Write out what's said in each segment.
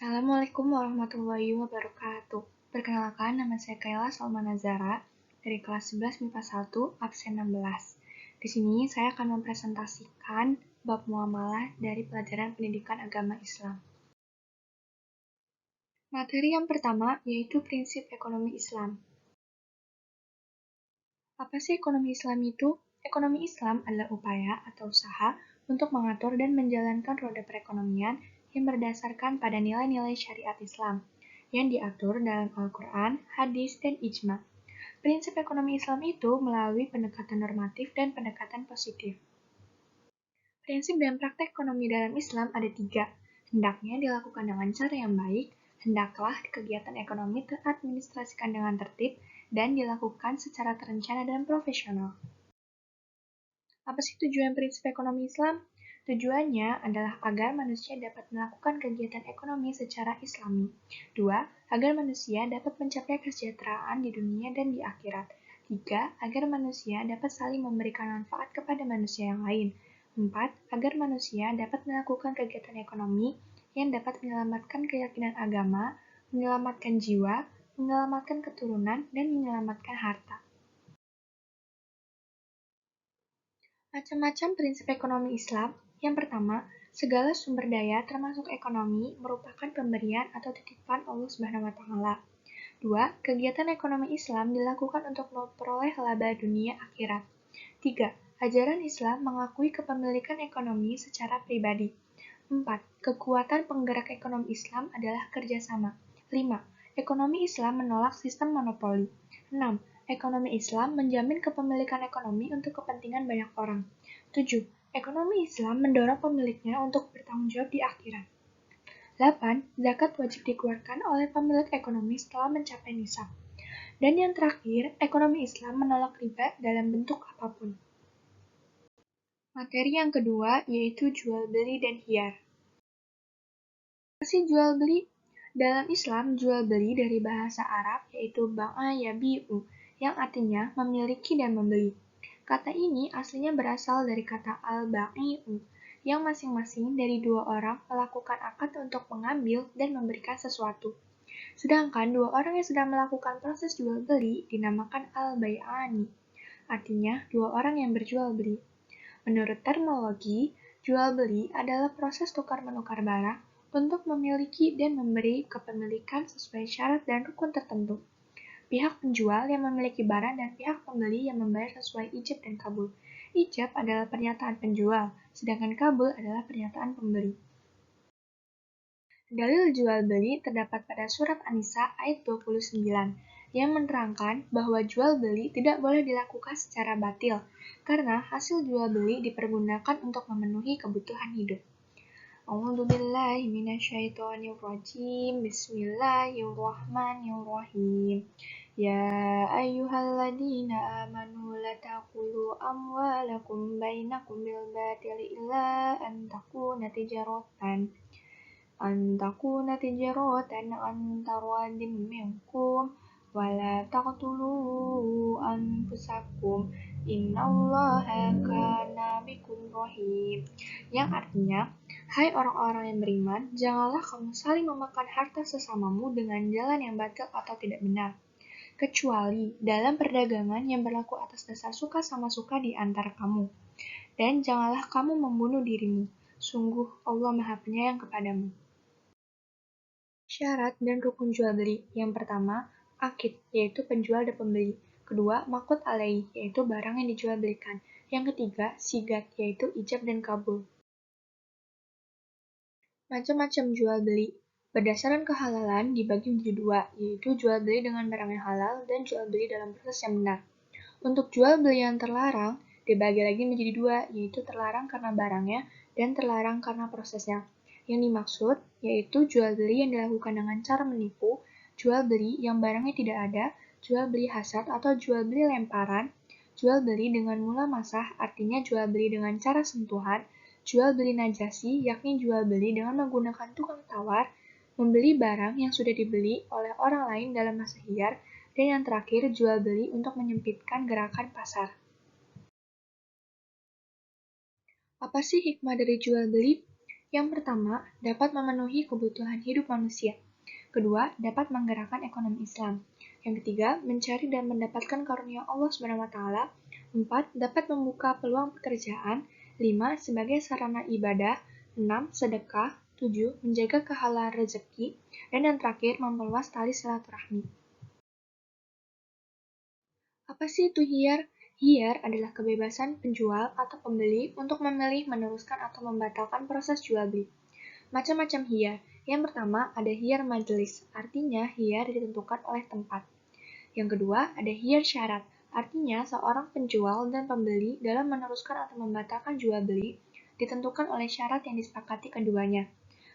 Assalamualaikum warahmatullahi wabarakatuh. Perkenalkan, nama saya Kayla Salmanazara dari kelas 11 MIPA 1, absen 16. Di sini saya akan mempresentasikan bab muamalah dari pelajaran pendidikan agama Islam. Materi yang pertama yaitu prinsip ekonomi Islam. Apa sih ekonomi Islam itu? Ekonomi Islam adalah upaya atau usaha untuk mengatur dan menjalankan roda perekonomian yang berdasarkan pada nilai-nilai syariat Islam yang diatur dalam Al-Quran, hadis, dan ijma. Prinsip ekonomi Islam itu melalui pendekatan normatif dan pendekatan positif. Prinsip dan praktek ekonomi dalam Islam ada 3. Hendaknya dilakukan dengan cara yang baik, hendaklah kegiatan ekonomi teradministrasikan dengan tertib, dan dilakukan secara terencana dan profesional. Apa sih tujuan prinsip ekonomi Islam? Tujuannya adalah agar manusia dapat melakukan kegiatan ekonomi secara islami. 2. Agar manusia dapat mencapai kesejahteraan di dunia dan di akhirat. 3. Agar manusia dapat saling memberikan manfaat kepada manusia yang lain. 4. Agar manusia dapat melakukan kegiatan ekonomi yang dapat menyelamatkan keyakinan agama, menyelamatkan jiwa, menyelamatkan keturunan, dan menyelamatkan harta. Macam-macam prinsip ekonomi Islam. Yang pertama, segala sumber daya termasuk ekonomi merupakan pemberian atau titipan Allah Subhanahu wa taala. 2. Kegiatan ekonomi Islam dilakukan untuk memperoleh laba dunia akhirat. 3. Ajaran Islam mengakui kepemilikan ekonomi secara pribadi. 4. Kekuatan penggerak ekonomi Islam adalah kerjasama. 5. Ekonomi Islam menolak sistem monopoli. 6. Ekonomi Islam menjamin kepemilikan ekonomi untuk kepentingan banyak orang. 7. Ekonomi Islam mendorong pemiliknya untuk bertanggung jawab di akhirat. 8. Zakat wajib dikeluarkan oleh pemilik ekonomi setelah mencapai nisab. Dan yang terakhir, ekonomi Islam menolak riba dalam bentuk apapun. Materi yang kedua yaitu jual beli dan hiyar. Apa sih jual beli? Dalam Islam, jual beli dari bahasa Arab yaitu ba'a yabi'u, yang artinya memiliki dan membeli. Kata ini aslinya berasal dari kata al-ba'i'u, yang masing-masing dari dua orang melakukan akad untuk mengambil dan memberikan sesuatu. Sedangkan dua orang yang sedang melakukan proses jual beli dinamakan al-bai'ani, artinya dua orang yang berjual beli. Menurut terminologi, jual beli adalah proses tukar-menukar barang untuk memiliki dan memberi kepemilikan sesuai syarat dan rukun tertentu. Pihak penjual yang memiliki barang dan pihak pembeli yang membayar sesuai ijab dan kabul. Ijab adalah pernyataan penjual, sedangkan kabul adalah pernyataan pembeli. Dalil jual beli terdapat pada surat An-Nisa ayat 29 yang menerangkan bahwa jual beli tidak boleh dilakukan secara batil karena hasil jual beli dipergunakan untuk memenuhi kebutuhan hidup. A'udzubillahi minasyaitonirrajim. Bismillahirrahmanirrahim. Ya ayyuhalladzina amanu la taqulu amwalakum bainakum bil batili illa an takuna tijaratan antawadim minkum wala taqtulu anfusakum innallaha kana bikum rahim, yang artinya, hai orang-orang yang beriman, janganlah kamu saling memakan harta sesamamu dengan jalan yang batil atau tidak benar, kecuali dalam perdagangan yang berlaku atas dasar suka sama suka di antara kamu. Dan janganlah kamu membunuh dirimu, sungguh Allah Maha Penyayang kepadamu. Syarat dan rukun jual beli. Yang pertama, akid, yaitu penjual dan pembeli. Kedua, maqud alaih, yaitu barang yang dijual belikan. Yang ketiga, sigat, yaitu ijab dan kabul. Macam-macam jual beli. Berdasarkan kehalalan dibagi menjadi 2, yaitu jual beli dengan barang yang halal dan jual beli dalam proses yang benar. Untuk jual beli yang terlarang, dibagi lagi menjadi 2, yaitu terlarang karena barangnya dan terlarang karena prosesnya. Yang dimaksud yaitu jual beli yang dilakukan dengan cara menipu, jual beli yang barangnya tidak ada, jual beli hasad atau jual beli lemparan, jual beli dengan mula masah artinya jual beli dengan cara sentuhan, jual beli najasi yakni jual beli dengan menggunakan tukang tawar, membeli barang yang sudah dibeli oleh orang lain dalam masa hiyar, dan yang terakhir jual beli untuk menyempitkan gerakan pasar. Apa sih hikmah dari jual beli? Yang pertama, dapat memenuhi kebutuhan hidup manusia. Kedua, dapat menggerakkan ekonomi Islam. Yang ketiga, mencari dan mendapatkan karunia Allah SWT. Empat, dapat membuka peluang pekerjaan. Lima, sebagai sarana ibadah. Enam, sedekah. Tujuh, menjaga kehalal rezeki. Dan yang terakhir, memperluas tali silaturahmi. Apa sih itu hiyar? Hiyar adalah kebebasan penjual atau pembeli untuk memilih, meneruskan, atau membatalkan proses jual beli. Macam-macam hiyar. Yang pertama, ada hiyar majelis, artinya hiyar ditentukan oleh tempat. Yang kedua, ada hiyar syarat, artinya seorang penjual dan pembeli dalam meneruskan atau membatalkan jual beli ditentukan oleh syarat yang disepakati keduanya.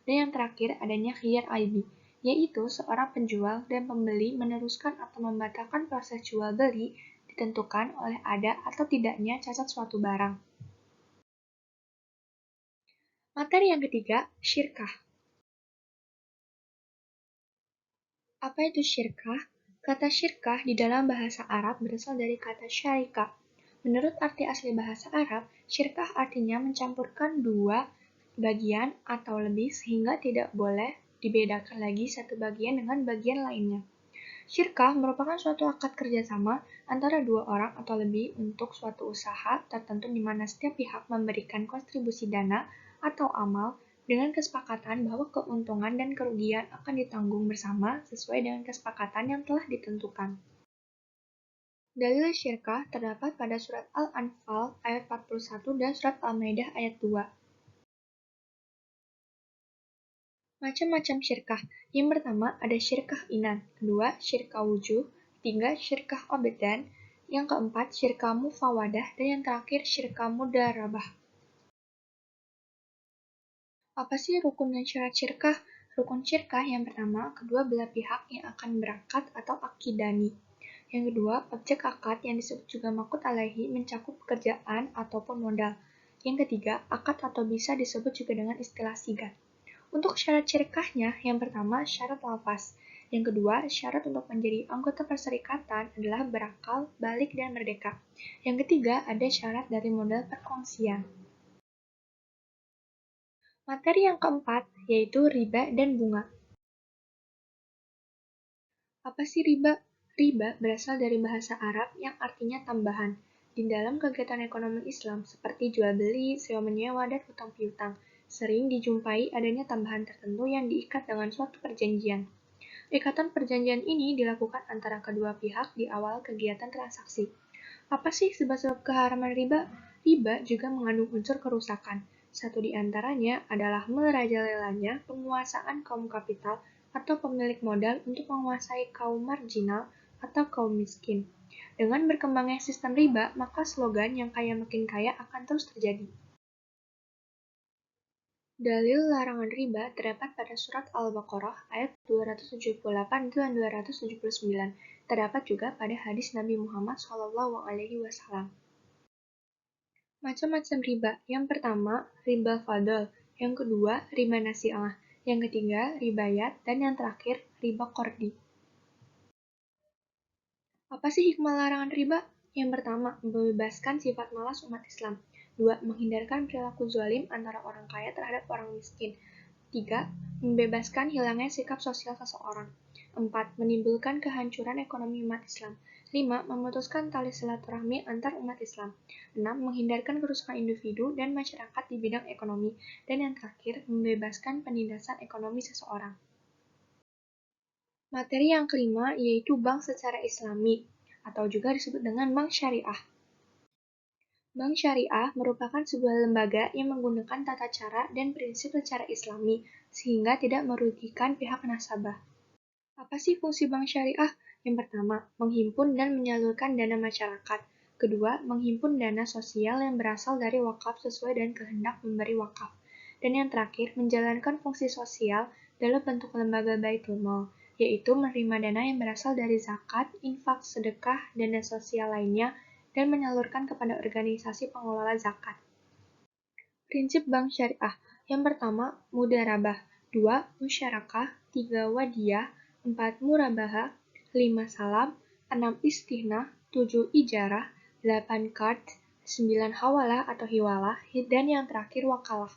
Dan yang terakhir, adanya hiyar aibi, yaitu seorang penjual dan pembeli meneruskan atau membatalkan proses jual beli ditentukan oleh ada atau tidaknya cacat suatu barang. Materi yang ketiga, syirkah. Apa itu syirkah? Kata syirkah di dalam bahasa Arab berasal dari kata syarika. Menurut arti asli bahasa Arab, syirkah artinya mencampurkan dua bagian atau lebih sehingga tidak boleh dibedakan lagi satu bagian dengan bagian lainnya. Syirkah merupakan suatu akad kerjasama antara dua orang atau lebih untuk suatu usaha tertentu di mana setiap pihak memberikan kontribusi dana atau amal dengan kesepakatan bahwa keuntungan dan kerugian akan ditanggung bersama sesuai dengan kesepakatan yang telah ditentukan. Dalil syirkah terdapat pada surat Al-Anfal ayat 41 dan surat Al-Maidah ayat 2. Macam-macam syirkah. Yang pertama ada syirkah inan, kedua syirkah wujuh, ketiga syirkah obedan, yang keempat syirkah mufawadah, dan yang terakhir syirkah mudarabah. Apa sih rukun dan syarat syirkah? Rukun syirkah yang pertama, kedua belah pihak yang akan berangkat atau akidani. Yang kedua, objek akad yang disebut juga maqud alaihi mencakup pekerjaan ataupun modal. Yang ketiga, akad atau bisa disebut juga dengan istilah sigat. Untuk syarat syirkahnya, yang pertama syarat lafaz. Yang kedua, syarat untuk menjadi anggota perserikatan adalah berakal, balik, dan merdeka. Yang ketiga, ada syarat dari modal perkongsian. Materi yang keempat, yaitu riba dan bunga. Apa sih riba? Riba berasal dari bahasa Arab yang artinya tambahan. Di dalam kegiatan ekonomi Islam seperti jual beli, sewa menyewa, dan utang piutang, sering dijumpai adanya tambahan tertentu yang diikat dengan suatu perjanjian. Ikatan perjanjian ini dilakukan antara kedua pihak di awal kegiatan transaksi. Apa sih sebab-sebab keharaman riba? Riba juga mengandung unsur kerusakan. Satu di antaranya adalah merajalelanya penguasaan kaum kapital atau pemilik modal untuk menguasai kaum marginal atau kaum miskin. Dengan berkembangnya sistem riba, maka slogan yang kaya makin kaya akan terus terjadi. Dalil larangan riba terdapat pada surat Al-Baqarah ayat 278 dan 279. Terdapat juga pada hadis Nabi Muhammad SAW. Macam-macam riba. Yang pertama, riba fadl. Yang kedua, riba nasi'ah. Yang ketiga, ribayat. Dan yang terakhir, riba qardi. Apa sih hikmah larangan riba? Yang pertama, membebaskan sifat malas umat Islam. Dua, menghindarkan perilaku zalim antara orang kaya terhadap orang miskin. Tiga, membebaskan hilangnya sikap sosial seseorang. Empat, menimbulkan kehancuran ekonomi umat Islam. Lima, memutuskan tali silaturahmi antar umat Islam. Enam, menghindarkan kerusakan individu dan masyarakat di bidang ekonomi. Dan yang terakhir, membebaskan penindasan ekonomi seseorang. Materi yang kelima yaitu bank secara islami, atau juga disebut dengan bank syariah. Bank syariah merupakan sebuah lembaga yang menggunakan tata cara dan prinsip secara islami, sehingga tidak merugikan pihak nasabah. Apa sih fungsi bank syariah? Yang pertama, menghimpun dan menyalurkan dana masyarakat. Kedua, menghimpun dana sosial yang berasal dari wakaf sesuai dengan kehendak memberi wakaf. Dan yang terakhir, menjalankan fungsi sosial dalam bentuk lembaga baitul mal, yaitu menerima dana yang berasal dari zakat, infak, sedekah, dana sosial lainnya, dan menyalurkan kepada organisasi pengelola zakat. Prinsip bank syariah. Yang pertama, mudarabah. 2. Musyarakah. 3. Wadiyah. 4. Murabahah. 5. Salam. 6. Istihnah. 7. Ijarah. 8. Qard. 9. Hawalah atau hiwalah. Dan yang terakhir wakalah.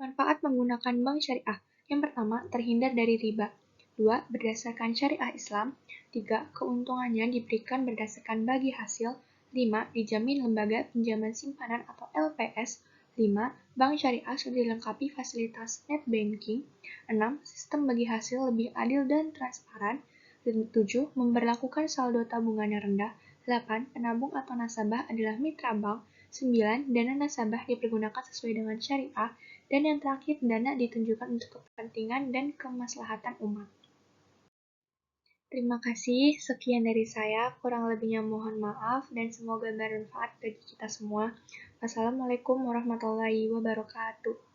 Manfaat menggunakan bank syariah. Yang pertama, terhindar dari riba. 2. Berdasarkan syariah Islam. 3. Keuntungannya diberikan berdasarkan bagi hasil. 5. Dijamin lembaga pinjaman simpanan atau LPS. 5. Bank syariah sudah dilengkapi fasilitas net banking. 6. Sistem bagi hasil lebih adil dan transparan. 7. Memberlakukan saldo tabungan yang rendah. 8. Penabung atau nasabah adalah mitra bank. 9. Dana nasabah dipergunakan sesuai dengan syariah. Dan yang terakhir, dana ditunjukkan untuk kepentingan dan kemaslahatan umat. Terima kasih, sekian dari saya. Kurang lebihnya mohon maaf dan semoga bermanfaat bagi kita semua. Wassalamualaikum warahmatullahi wabarakatuh.